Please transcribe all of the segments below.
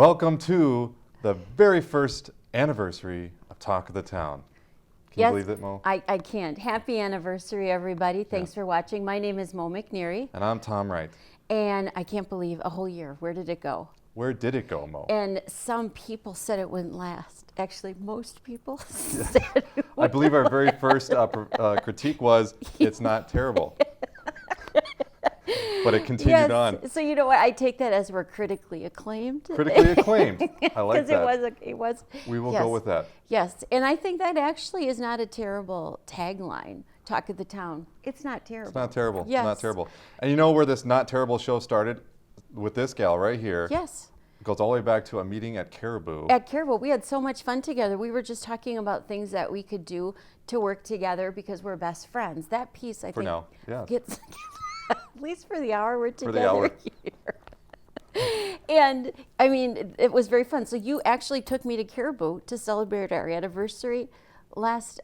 Welcome to the very first anniversary of Talk of the Town. Can you believe it, Mo? I can't. Happy anniversary, everybody. Thanks for watching. My name is Mo McNeary. And I'm Tom Wright. And I can't believe a whole year. Where did it go? Where did it go, Mo? And some people said it wouldn't last. Actually, most people said it wouldn't. I believe our very first critique was, it's not terrible. But it continued on. So you know what? I take that as we're critically acclaimed. Critically acclaimed. I like that. Because it was. We will go with that. Yes, and I think that actually is not a terrible tagline. Talk of the Town. It's not terrible. It's not terrible. Yes. It's not terrible. And you know where this not terrible show started? With this gal right here. Yes. It goes all the way back to a meeting at Caribou. At Caribou, we had so much fun together. We were just talking about things that we could do to work together because we're best friends. That piece, I think, now, yeah. gets at least for the hour we're together For the hour. here. And I mean, it was very fun. So you actually took me to Caribou to celebrate our anniversary last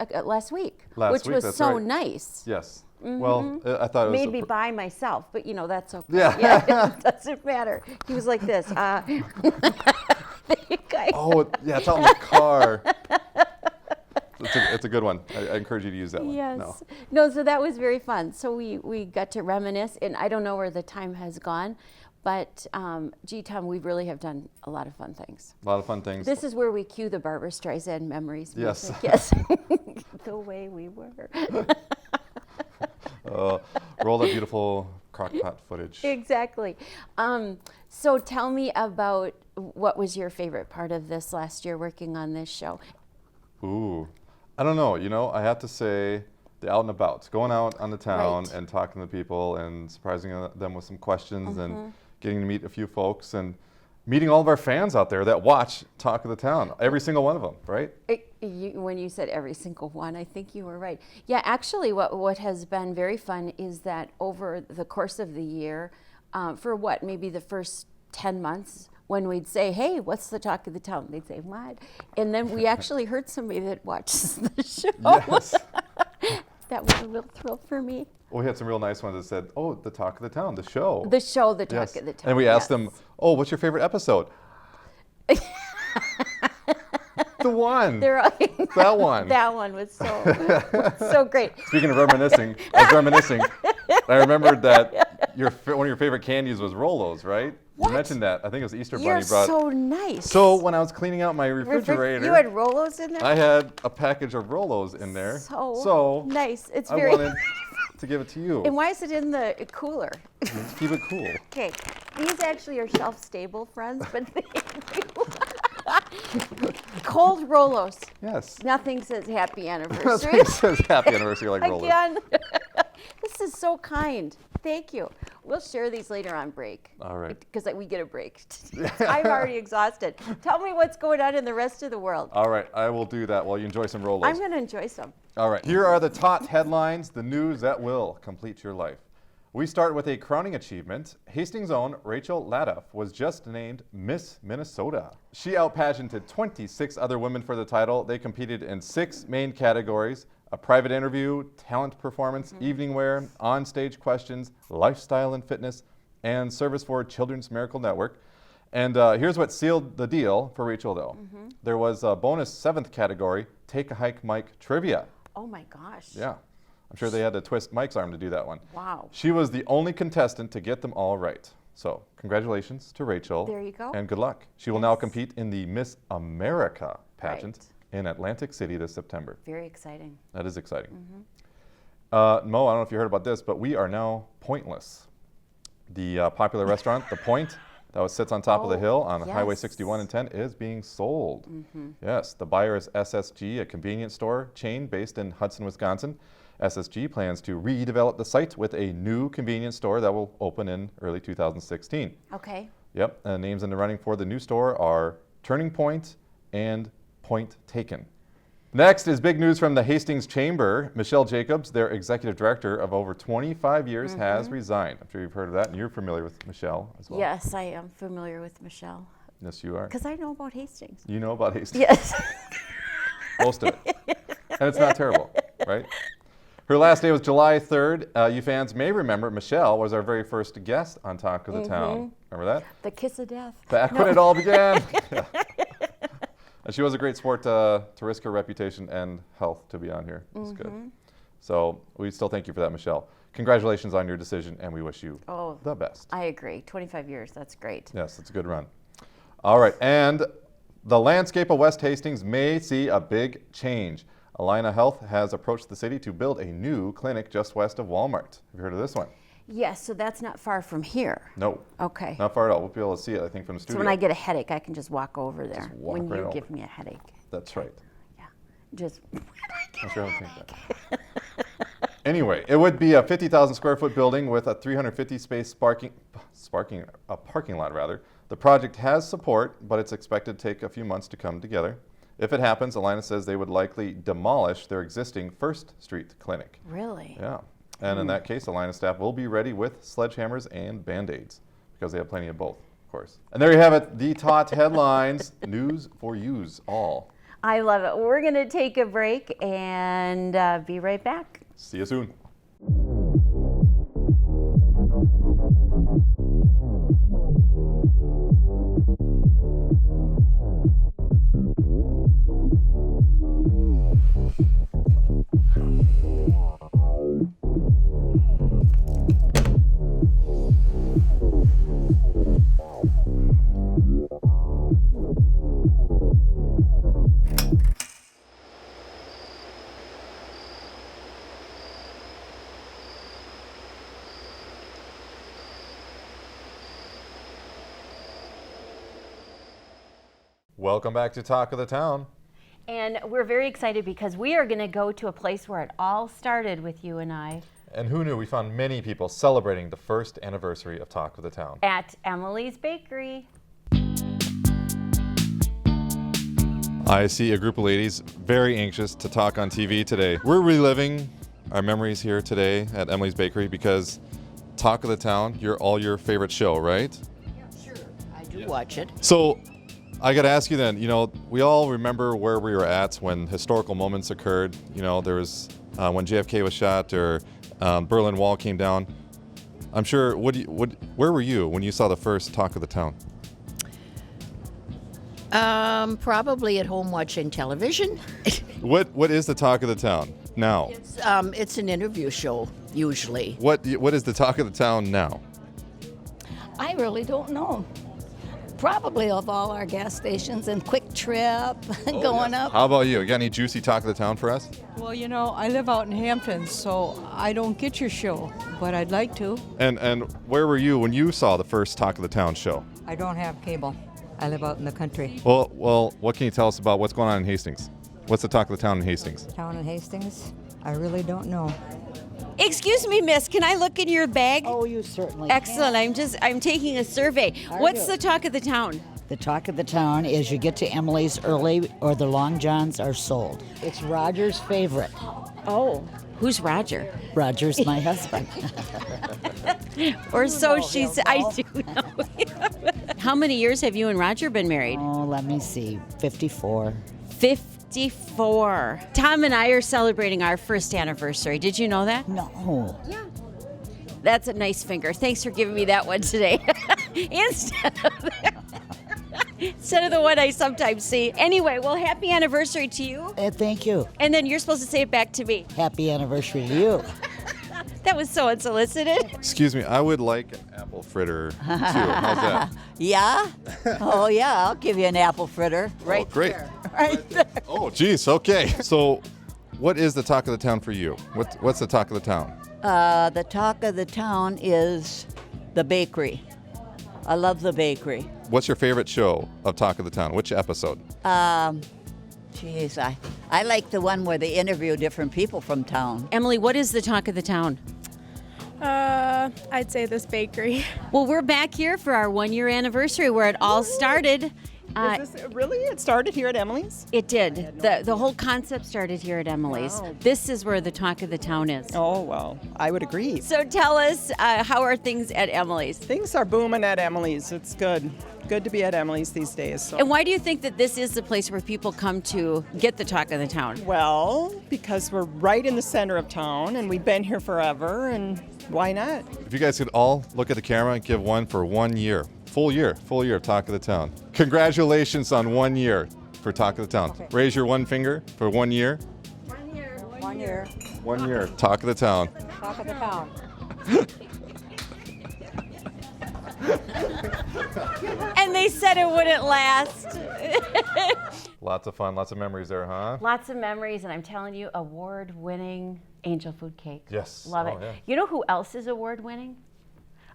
week, which was that's so right. nice. Yes. Well, I thought it was Made me by myself, but you know, that's okay. Yeah. It doesn't matter. He was like this. Oh, yeah, it's out in the car. It's a good one. I encourage you to use that one. Yes. No, so that was very fun. So we got to reminisce, and I don't know where the time has gone, but gee, Tom, we really have done a lot of fun things. A lot of fun things. This is where we cue the Barbra Streisand memories music. Yes. Yes. The way we were. Roll that beautiful crockpot footage. Exactly. So tell me about what was your favorite part of this last year working on this show? Ooh, I don't know. You know, I have to say the out and about, going out on the town and talking to people and surprising them with some questions and getting to meet a few folks and meeting all of our fans out there that watch Talk of the Town, every single one of them, right? When you said every single one, I think you were right. Yeah, actually what has been very fun is that over the course of the year, for maybe the first 10 months, when we'd say, hey, what's the Talk of the Town? They'd say, what? And then we actually heard somebody that watches the show. Yes. That was a real thrill for me. Well, we had some real nice ones that said, oh, the Talk of the Town, the show. The show, the Talk of the Town. And we asked them, oh, what's your favorite episode? The one. That one. That one was so great. Speaking of reminiscing, I was reminiscing. I remembered that one of your favorite candies was Rolos, right? What? You mentioned that. I think it was Easter You're Bunny brought. So nice. So when I was cleaning out my refrigerator, you had Rolos in there? I had a package of Rolos in there. So nice. It's I very wanted to give it to you. And why is it in the cooler? Let's keep it cool. Okay, these actually are shelf-stable, friends, but cold Rolos. Yes. Nothing says happy anniversary. Nothing says happy anniversary like Rolos. Again. This is so kind. Thank you. We'll share these later on break. All right. Because we get a break. I'm already exhausted. Tell me what's going on in the rest of the world. All right, I will do that while you enjoy some Rolos. I'm going to enjoy some. All right, here are the top headlines, the news that will complete your life. We start with a crowning achievement. Hastings' own Rachel Ladoff was just named Miss Minnesota. She outpageanted 26 other women for the title. They competed in 6 main categories: a private interview, talent performance, evening wear, on-stage questions, lifestyle and fitness, and service for Children's Miracle Network. And here's what sealed the deal for Rachel, though. There was a bonus 7th category, Take a Hike Mike Trivia. Oh my gosh. Yeah. I'm sure they had to twist Mike's arm to do that one. Wow. She was the only contestant to get them all right. So congratulations to Rachel. There you go. And good luck. She will now compete in the Miss America pageant in Atlantic City this September. Very exciting. That is exciting. Mo, I don't know if you heard about this, but we are now Pointless. The popular restaurant, The Point, that sits on top of the hill on Highway 61 and 10 is being sold. Yes, the buyer is SSG, a convenience store chain based in Hudson, Wisconsin. SSG plans to redevelop the site with a new convenience store that will open in early 2016. Okay. Yep, names in the running for the new store are Turning Point and Point Taken. Next is big news from the Hastings Chamber. Michelle Jacobs, their executive director of over 25 years, has resigned. I'm sure you've heard of that, and you're familiar with Michelle as well. Yes, I am familiar with Michelle. Yes, you are. Because I know about Hastings. You know about Hastings. Yes. Most of it. And it's not terrible, right? Her last day was July 3rd. You fans may remember Michelle was our very first guest on Talk of the Town. Remember that? The kiss of death. Back when it all began. Yeah. And she was a great sport to risk her reputation and health to be on here. It's good. So we still thank you for that, Michelle. Congratulations on your decision, and we wish you the best. I agree. 25 years, that's great. Yes, it's a good run. All right, and the landscape of West Hastings may see a big change. Allina Health has approached the city to build a new clinic just west of Walmart. Have you heard of this one? Yes, so that's not far from here. No. Okay. Not far at all. We'll be able to see it, I think, from the So studio. when I get a headache, I can just walk over there. Just walk when right you over. give me a headache. That's right. Yeah. Just. I'm sure I'll take that. Anyway, it would be a 50,000 square foot building with a 350 space parking lot rather. The project has support, but it's expected to take a few months to come together. If it happens, Allina says they would likely demolish their existing First Street clinic. Really? Yeah. And in that case, Allina staff will be ready with sledgehammers and Band-Aids because they have plenty of both, of course. And there you have it, the TOT headlines, news for yous all. I love it. We're going to take a break and be right back. See you soon. Welcome back to Talk of the Town. And we're very excited because we are going to go to a place where it all started with you and I. And who knew, we found many people celebrating the first anniversary of Talk of the Town. At Emily's Bakery. I see a group of ladies very anxious to talk on TV today. We're reliving our memories here today at Emily's Bakery because Talk of the Town, all your favorite show, right? Sure, I do watch it. So I got to ask you then, we all remember where we were at when historical moments occurred. There was when JFK was shot or Berlin Wall came down. I'm sure, where were you when you saw the first Talk of the Town? Probably at home watching television. What is the Talk of the Town now? It's an interview show, usually. What is the Talk of the Town now? I really don't know. Probably of all our gas stations and Quick Trip going up. How about you? You got any juicy Talk of the Town for us? Well, I live out in Hampton, so I don't get your show, but I'd like to. And where were you when you saw the first Talk of the Town show? I don't have cable. I live out in the country. Well, what can you tell us about what's going on in Hastings? What's the Talk of the Town in Hastings? Town in Hastings? I really don't know. Excuse me, miss, can I look in your bag? Oh, you certainly Excellent. I'm taking a survey. What's you? the talk of the town? The talk of the town is you get to Emily's early or the Long Johns are sold. It's Roger's favorite. Oh, who's Roger? Roger's my husband. Or so she said. I do know. How many years have you and Roger been married? Oh, let me see, 54. 54. Tom and I are celebrating our first anniversary. Did you know that? No. Yeah. That's a nice finger. Thanks for giving me that one today. Instead of the one I sometimes see. Anyway, well, happy anniversary to you. Thank you. And then you're supposed to say it back to me. Happy anniversary to you. That was so unsolicited. Excuse me, I would like an apple fritter too. How's that? Yeah? Oh, yeah, I'll give you an apple fritter. Oh, great. Right there. Oh, geez. Okay. So, what is the Talk of the Town for you? What's the Talk of the Town? The talk of the town is the bakery. I love the bakery. What's your favorite show of Talk of the Town? Which episode? Geez, I like the one where they interview different people from town. Emily, what is the talk of the town? I'd say this bakery. Well, we're back here for our 1 year anniversary where it all started. Is this really? It started here at Emily's? It did. The whole concept started here at Emily's. Wow. This is where the talk of the town is. Oh, well, I would agree. So tell us, how are things at Emily's? Things are booming at Emily's. It's good. Good to be at Emily's these days. So. And why do you think that this is the place where people come to get the talk of the town? Well, because we're right in the center of town and we've been here forever, and why not? If you guys could all look at the camera and give one for 1 year. full year of Talk of the Town. Congratulations on 1 year for Talk of the Town. Raise your one finger for 1 year. 1 year. 1 year. 1 year. Talk of the Town. Talk of the town. And they said it wouldn't last. Lots of fun, lots of memories there, huh? Lots of memories, and I'm telling you, award-winning angel food cake. Yes. Love Oh, it. yeah. You know who else is award-winning?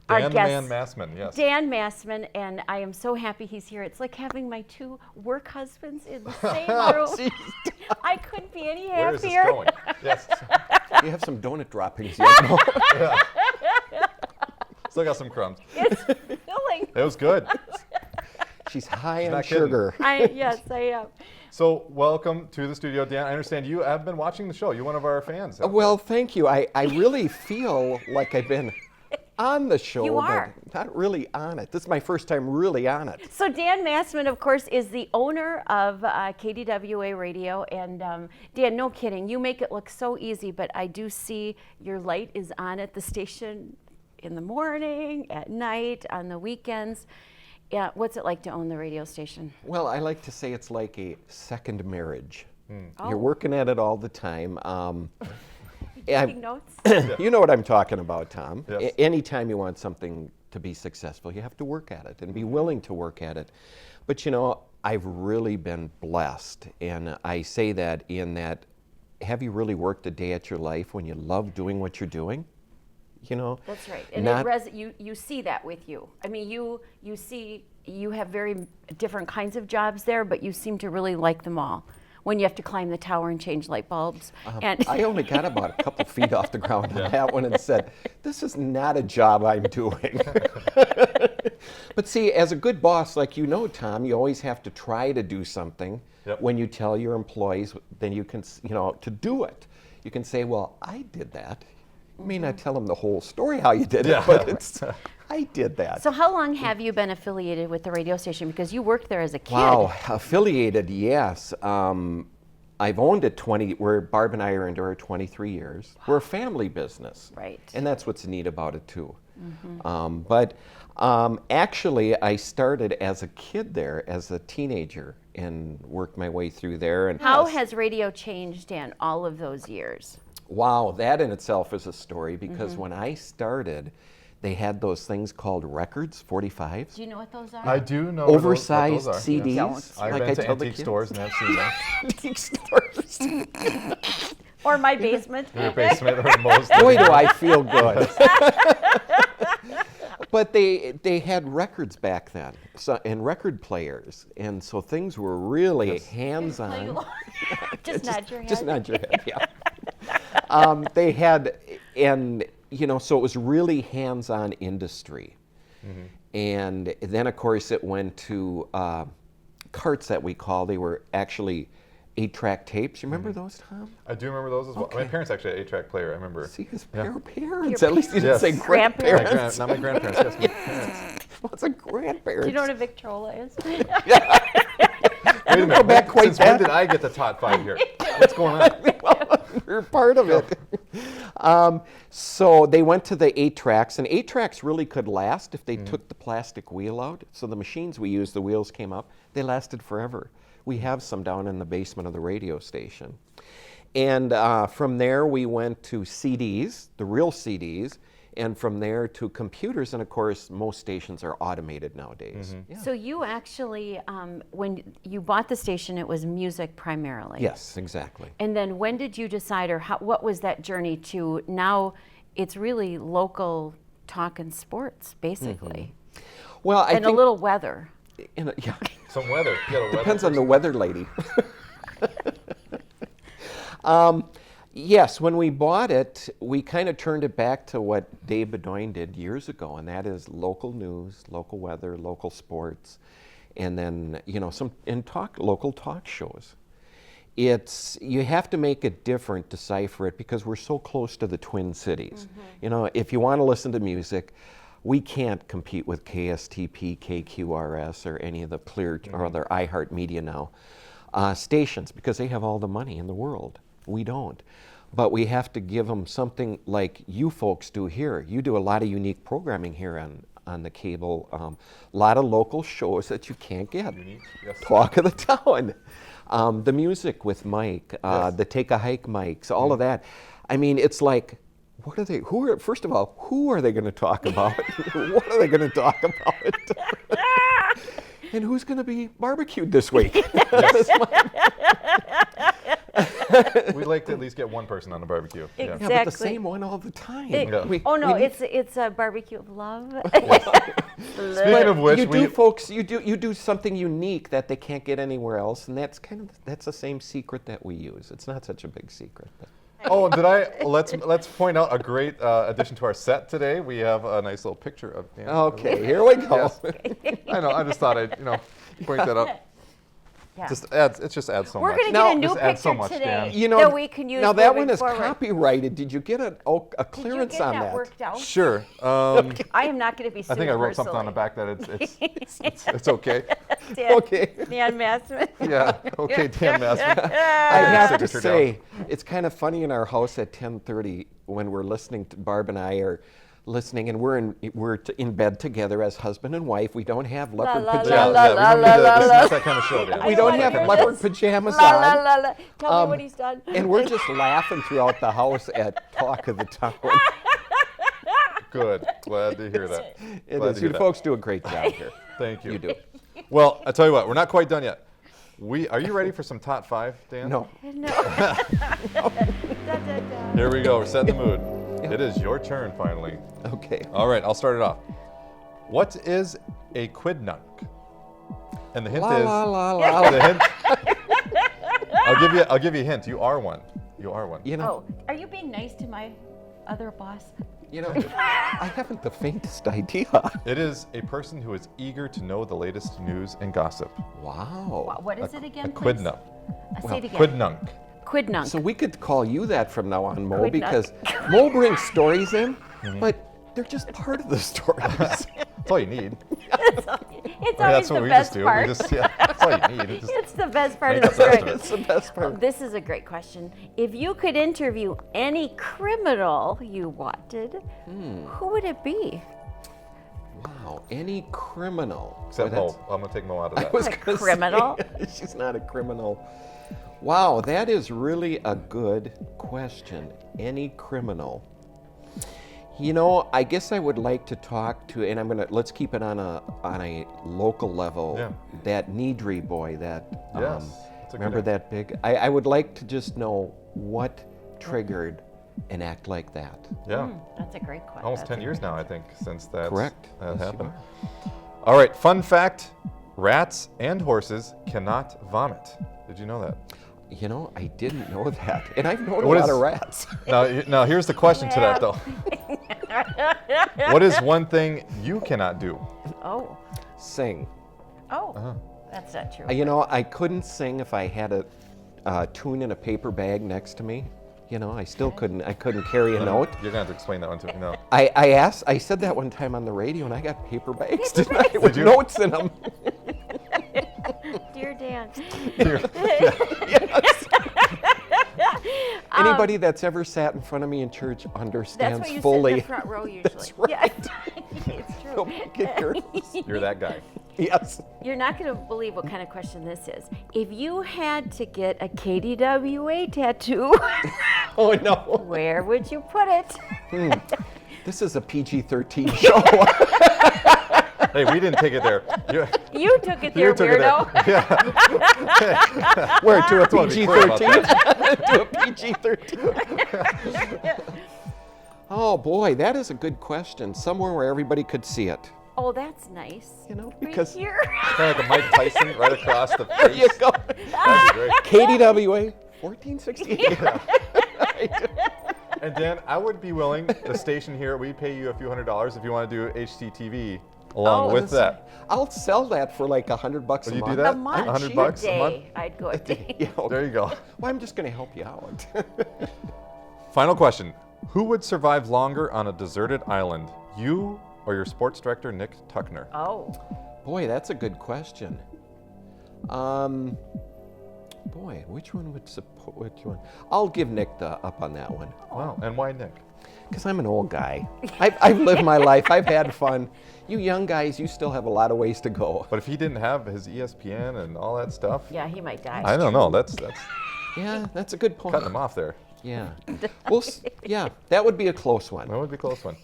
Dan the Man Massman, yes. Dan Massman, and I am so happy he's here. It's like having my two work husbands in the same room. I couldn't be any happier. Where is this going? Yes. You have some donut droppings yet? No. Yeah. Still got some crumbs. It's filling. It was good. She's high on not kidding. sugar. Yes, I am. So welcome to the studio, Dan. I understand you have been watching the show. You're one of our fans. Well, thank you. I really feel like I've been on the show, You are. but not really on it. This is my first time really on it. So Dan Massman, of course, is the owner of KDWA Radio. And Dan, no kidding, you make it look so easy, but I do see your light is on at the station in the morning, at night, on the weekends. Yeah, what's it like to own the radio station? Well, I like to say it's like a second marriage. Oh. You're working at it all the time. Taking notes? You know what I'm talking about, Tom. Yes. Anytime you want something to be successful, you have to work at it and be willing to work at it. But you know, I've really been blessed, and I say that in that, have you really worked a day at your life when you love doing what you're doing? You know? That's right. And you see that with you. I mean, you see, you have very different kinds of jobs there, but you seem to really like them all. When you have to climb the tower and change light bulbs. And I only got about a couple feet off the ground on that one and said, this is not a job I'm doing. But see, as a good boss, like you know, Tom, you always have to try to do something. Yep. When you tell your employees, then you can, you know, to do it. You can say, well, I did that. You may not tell them the whole story how you did it, but it's, I did that. so how long have you been affiliated with the radio station? Because you worked there as a kid. Wow, affiliated, yes. I've owned it Barb and I are into our 23 years. We're a family business. Right. And that's what's neat about it too. But actually, I started as a kid there, as a teenager, and worked my way through there. And How has radio changed, Dan, all of those years? Wow, that in itself is a story, because when I started, they had those things called records, 45s. Do you know what those are? I do know Oversized what those are, CDs. yes. I've like been I to tell the antique kids. stores and I've seen them. Antique stores. Or my basement? In your basement or most. Boy, do I feel good. But they had records back then, and record players, and so things were really hands-on. Just nod your head. Just nod your head, yeah. They had, and you know, so it was really hands-on industry. And then, of course, it went to carts that we call. They were actually 8-track tapes. You remember those, Tom? I do remember those as well. Okay. My parents actually had an 8-track player, I remember. See, his Yeah. parents. At least you didn't Yes. say Grandparents. grandparents. Not my grandparents, yes, my parents. What's a grandparents? Do you know what a Victrola is? Wait a minute, go back quite since when back. did I get the top 5 here? What's going on? Well, you're part of it. So they went to the 8-tracks, and 8-tracks really could last if they took the plastic wheel out. So the machines we used, the wheels came up, they lasted forever. We have some down in the basement of the radio station. And from there we went to CDs, the real CDs, and from there to computers, and of course most stations are automated nowadays. Yeah. So you actually, when you bought the station, it was music primarily. Yes, exactly. And then when did you decide, or what was that journey to now it's really local talk and sports, basically, Well, I and think a little weather. yeah. Some weather. You got a weather Depends on the person? weather lady. Yes, when we bought it, we kind of turned it back to what Dave Bedoin did years ago, and that is local news, local weather, local sports, and then local talk shows. You have to make it different, decipher it, because we're so close to the Twin Cities. You know, if you want to listen to music, we can't compete with KSTP, KQRS, or any of the Clear or other iHeartMedia now stations, because they have all the money in the world. We don't. But we have to give them something like you folks do here. You do a lot of unique programming here on the cable. A lot of local shows that you can't get. Yes. Talk of the Town. The music with Mike, the Take a Hike mics, all of that. I mean, it's like, what are they? First of all, who are they going to talk about? What are they going to talk about? And who's going to be barbecued this week? We'd like to at least get one person on the barbecue. Yeah. Yeah, but the Exactly. same one all the time. Yeah. Oh no, we need- it's a barbecue of love. Speaking of which, you do, folks, you do something unique that they can't get anywhere else, and that's the same secret that we use. It's not such a big secret. But. Oh, let's point out a great addition to our set today. We have a nice little picture of Dan. Okay, here we go. Yes. I know. I just thought I'd point that out. Yeah. It just adds so We're much. going to Now- get a new This adds so picture much, today Dan. You know, that we can use. now that moving one is forward. copyrighted. Did you get a clearance Did you get on that that? worked out? Sure. I am not going to be I sued think I wrote something on the personally. back that it's okay. Dan, Okay. Dan Massman. Yeah. Okay, Dan Massman. I have to signature down. say, it's kind of funny in our house at 10:30 when we're listening to Barb and I are listening, and we're in bed together as husband and wife. We don't have leopard la, pajamas. Yeah, la, yeah, we don't need la, to- la, this is la. not that kind of show, Dan. We I don't wanna have hear leopard this. pajamas La, on. la, la, la. Tell me what he's done. And we're just laughing throughout the house at Talk of the Town. Good. Glad to hear that. It Glad is. to You hear that. folks do a great job here. Thank you. You do. Well, I tell you what, we're not quite done yet. Are you ready for some top 5, Dan? No. No. Da, da, da. Here we go. We're setting the mood. It is your turn finally. Okay. All right, I'll start it off. What is a quidnunc? And the hint La is la la la. the hint. I'll give you a hint. You are one. You are one. You know, Oh, are you being nice to my other boss? I haven't the faintest idea. It is a person who is eager to know the latest news and gossip. Wow. What is it again? A please? quidnunc. Say it again. Quidnunc. Quidnunc. So we could call you that from now on, Mo, Quidnunc. because Mo brings stories in, but they're just part of the stories. That's all you need. It's I mean, always that's the what we best just do. part. That's all you need. It's the best part of Make the the best story. of it. It's the best part. This is a great question. If you could interview any criminal you wanted, who would it be? Wow. Any criminal. Except Boy, Mo. that's- I'm gonna take Mo out of I that. was A gonna say, criminal? she's not a criminal. Wow, that is really a good question. Any criminal. You know, I guess I would like to talk to, and let's keep it on a local level. Yeah. That Needry boy, that Yes, that's a good remember name. that big. I would like to just know what triggered an act like that. Yeah. That's a great question. Almost 10 years now, I think, since that Correct. Yes, you happened. All right, fun fact, rats and horses cannot vomit. Did you know that? You know, I didn't know that, and I've known What a lot is- of rats. Now here's the question to that, though. What is one thing you cannot do? Oh, Sing. oh, that's not true. You know, I couldn't sing if I had a tune in a paper bag next to me. You know, I still couldn't. I couldn't carry a note. You're gonna have to explain that one to me. No. I said that one time on the radio, and I got paper bags, didn't I, with you? notes in them. Dear Dan. Anybody that's ever sat in front of me in church That's understands why you fully. sit in the front row usually. That's right. Yeah, it's true. Don't get nervous. You're that guy. Yes. You're not going to believe what kind of question this is. If you had to get a KDWA tattoo, Oh no. where would you put it? This is a PG-13 show. Hey, we didn't take it there. You took it there, You took it there. weirdo. Yeah. Where to a wanna be clear about PG-13? To a PG-13. Oh boy, that is a good question. Somewhere where everybody could see it. Oh, that's nice. You know, Right because here. Kind of like a Mike Tyson right across the there you face. go. That'd be great. KDWA 1468. And Dan, I would be willing, the station here, we pay you a few $100s if you want to do HCTV along Oh, with that. I'll sell that for like $100 Will a you month. do that? A month. $100 A a month? day. I'd go a day. Yeah, okay. There you go. Well, I'm just going to help you out. Final question. Who would survive longer on a deserted island? You or your sports director, Nick Tuckner? Oh. Boy, that's a good question. Boy, which one would support which one? I'll give Nick the up on that one. Wow. And why Nick? Because I'm an old guy. I've lived my life. I've had fun. You young guys, you still have a lot of ways to go. But if he didn't have his ESPN and all that stuff, Yeah, he might die. I don't know. That's Yeah, that's a good point. cutting him off there. Yeah. Well, yeah, that would be a close one. That would be a close one.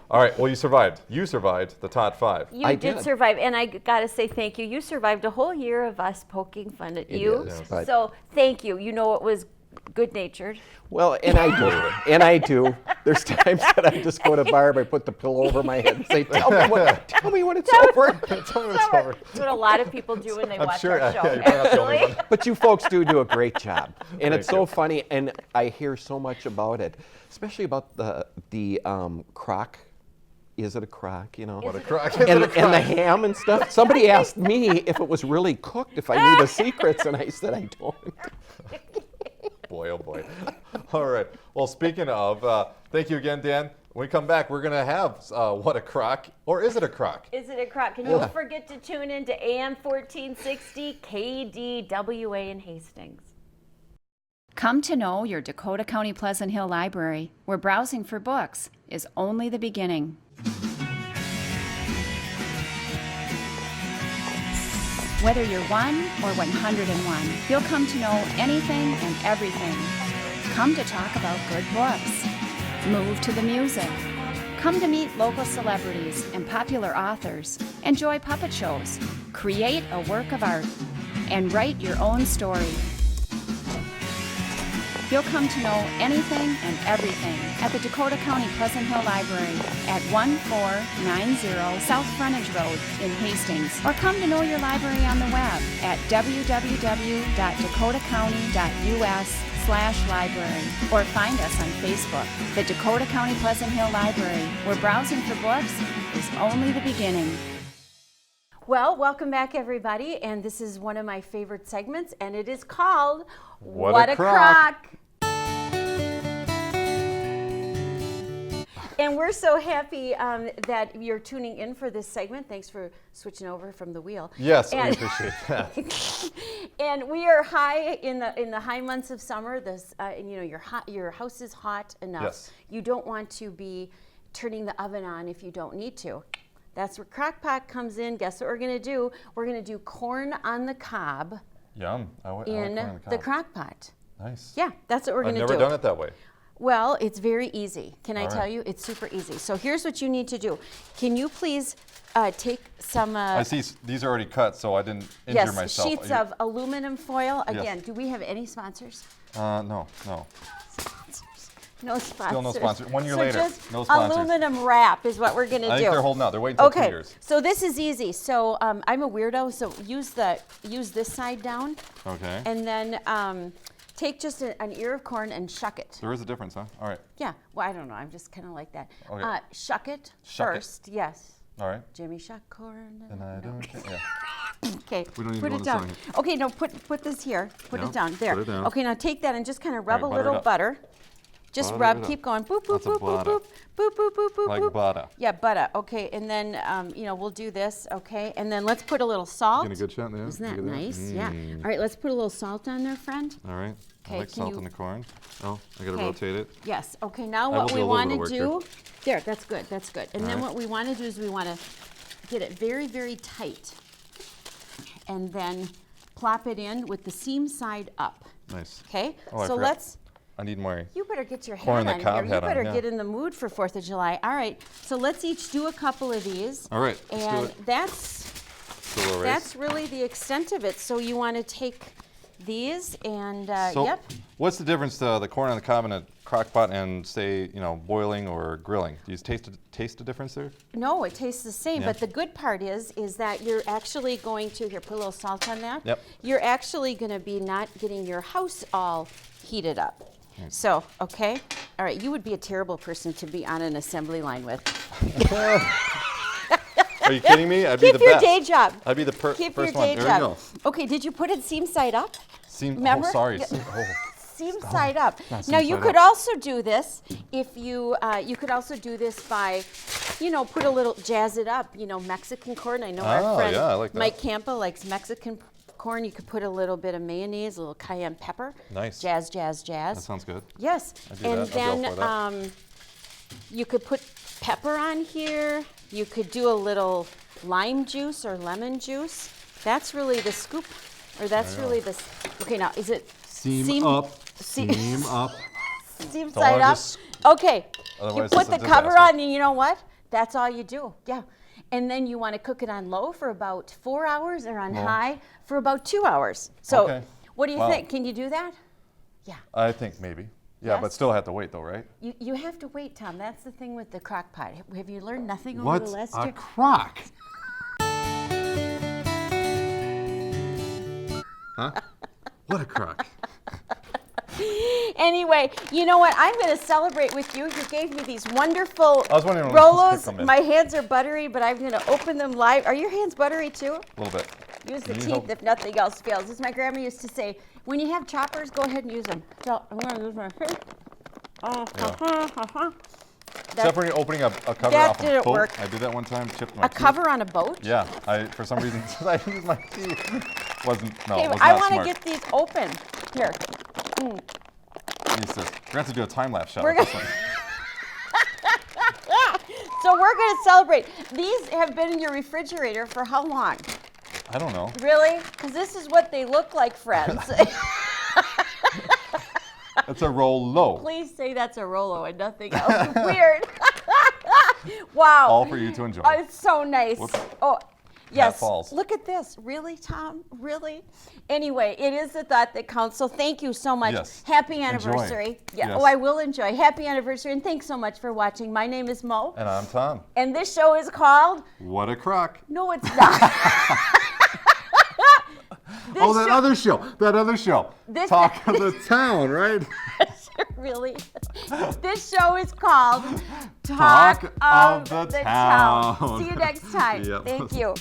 All right. Well, you survived. You survived the top 5. You I did did. survive, and I gotta say thank you. You survived a whole year of us poking fun at you. is, but- So thank you. You know it was good-natured. Well, and I do. And I do. There's times that I just go to Barb, I put the pillow over my head and say, tell me when it's over. Tell me it's over. That's what a lot of people do when they I'm watch sure. our show. Yeah, you're probably not the only Actually. one. But you folks do a great job. And it's Thank so you. funny, and I hear so much about it, especially about the crock. Is it a crock, you know? What a crock. And the ham and stuff. Somebody asked me if it was really cooked, if I knew the secrets, and I said I don't. Boy, oh boy. All right. Well, speaking of, thank you again, Dan. When we come back, we're going to have What a Crock, or is it a crock? Is it a crock? And don't forget to tune in to AM 1460 KDWA in Hastings. Come to know your Dakota County Pleasant Hill Library, where browsing for books is only the beginning. Whether you're 1 or 101, you'll come to know anything and everything. Come to talk about good books. Move to the music. Come to meet local celebrities and popular authors. Enjoy puppet shows. Create a work of art. And write your own story. You'll come to know anything and everything at the Dakota County Pleasant Hill Library at 1490 South Frontage Road in Hastings. Or come to know your library on the web at www.dakotacounty.us/library. Or find us on Facebook, the Dakota County Pleasant Hill Library, where browsing for books is only the beginning. Well, welcome back, everybody. And this is one of my favorite segments, and it is called What a Crock. And we're so happy that you're tuning in for this segment. Thanks for switching over from the wheel. Yes, we And- appreciate that. And we are high in the high months of summer. This, and you know, your house is hot enough. Yes. You don't want to be turning the oven on if you don't need to. That's where Crock-Pot comes in. Guess what we're gonna do? We're gonna do corn on the cob Yum. I like corn in on the cob. Crock-Pot. Nice. Yeah, that's what we're I've gonna never do. done it that way. Well, it's very easy. Can I All tell right. you? It's super easy. So here's what you need to do. Can you please take some I see these are already cut, so I didn't injure yes, myself. sheets You- of aluminum foil. Yes. Again, do we have any sponsors? No. No sponsors. Still no sponsor. 1 year So later, just no sponsors. aluminum wrap is what we're gonna do. I think they're holding out. They're waiting until 2 Okay, years. so this is easy. So I'm a weirdo, so use this side down, Okay. and then take just an ear of corn and shuck it. There is a difference, huh? All right. Yeah, well, I don't know. I'm just kind of like that. Okay. Shuck it Shuck it. first. Yes. All right. Jimmy shuck corn. And I don't care. Yeah. Okay, We don't need put to it go down. on the side. Okay, no, put this here. Put Yeah, it down there. put it down. Okay, now take that and just kind of rub All a right, butter it little up. butter. Just Butter rub. it up. Keep going. Boop boop That's a boop boop butter. boop boop boop boop boop Like boop. butter. Yeah, butter. Okay, and then we'll do this. Okay, and then let's put a little salt. Getting a good shot there. Isn't that Look at nice? Yeah. All right, let's put a little salt on there, friend. All right. Okay, I like can salt you- in the corn. Oh, I gotta Okay. rotate it. Yes. Okay. Now I will what do we a little want bit to of do? work There. That's good. That's good. And All then right. what we want to do is we want to get it very, very tight, and then plop it in with the seam side up. Nice. Okay. Oh, I So forgot. let's. I need more. You better get your Corn hat on the on cob here. You hat on, better yeah. get in the mood for 4th of July. All right. So let's each do a couple of these. All right, let's do And it. that's Do a little race. that's really the extent of it. So you want to take these and So, yep. what's the difference to the corn on the cob in a crock pot and say, boiling or grilling? Do you taste a difference there? No, it tastes the same, Yeah. but the good part is that you're actually going to, here, put a little salt on that. Yep. You're actually going to be not getting your house all heated up. So, okay. All right, you would be a terrible person to be on an assembly line with. Are you kidding me? I'd be Keep the your best. day job. I'd be the Keep your first one. day There job. you go. Okay, did you put it seam side up? Oh, Remember? sorry. Yeah. Oh. Seam side up. Not Now seam you side could up. also do this if you could also do this by, put a little jazz it up. Mexican corn. I know our Oh, friend yeah, I like that. Mike Campa likes Mexican corn. You could put a little bit of mayonnaise, a little cayenne pepper. Nice. Jazz, jazz, jazz. That sounds good. Yes, I do and that. I'll go then for that. You could put pepper on here. You could do a little lime juice or lemon juice. That's really the scoop, or that's really the. Okay, now is it Seam up. Seam up. Seam Don't side wanna up. just- Okay. You Otherwise put it's the a cover disaster. on, and you know what? That's all you do. Yeah. And then you want to cook it on low for about 4 hours, or on high for about 2 hours. So, Okay. what do you Wow. think? Can you do that? Yeah. I think maybe. Yeah, but Yes? still have to wait though, right? You have to wait, Tom. That's the thing with the crock pot. Have you learned nothing over What's the last a year? crock? Huh? What a crock? Anyway, you know what? I'm going to celebrate with you. You gave me these wonderful I was wondering when this was gonna Rolos. come in. My hands are buttery, but I'm going to open them live. Are your hands buttery too? A little bit. Use the Can you teeth help? if nothing else fails. As my grandma used to say, when you have choppers, go ahead and use them. So I'm going to use my teeth. Except for opening a cover that off a didn't boat. work. I did that one time, chipped my A teeth. cover on a boat? Yeah, for some reason, I used my teeth. Okay, was I not want to smart. get these open. Here. Jesus. We're going to have to do a time-lapse shot We're of this gonna- one. So we're going to celebrate. These have been in your refrigerator for how long? I don't know. Really? Because this is what they look like, friends. It's a Rolo. Please say that's a Rolo and nothing else. Weird. Wow. All for you to enjoy. Oh, it's so nice. Whoops. Oh, yes. falls. Look at this. Really, Tom? Really? Anyway, it is the thought that counts. So thank you so much. Yes. Happy Enjoy. anniversary. Yeah. Yes. Oh, I will enjoy. Happy anniversary. And thanks so much for watching. My name is Mo. And I'm Tom. And this show is called. What a crock. No, it's not. Oh, that other show. That other show. This- Talk of the Town, right? Really? This show is called Talk of the Town. Town. See you next time. Yep. Thank you.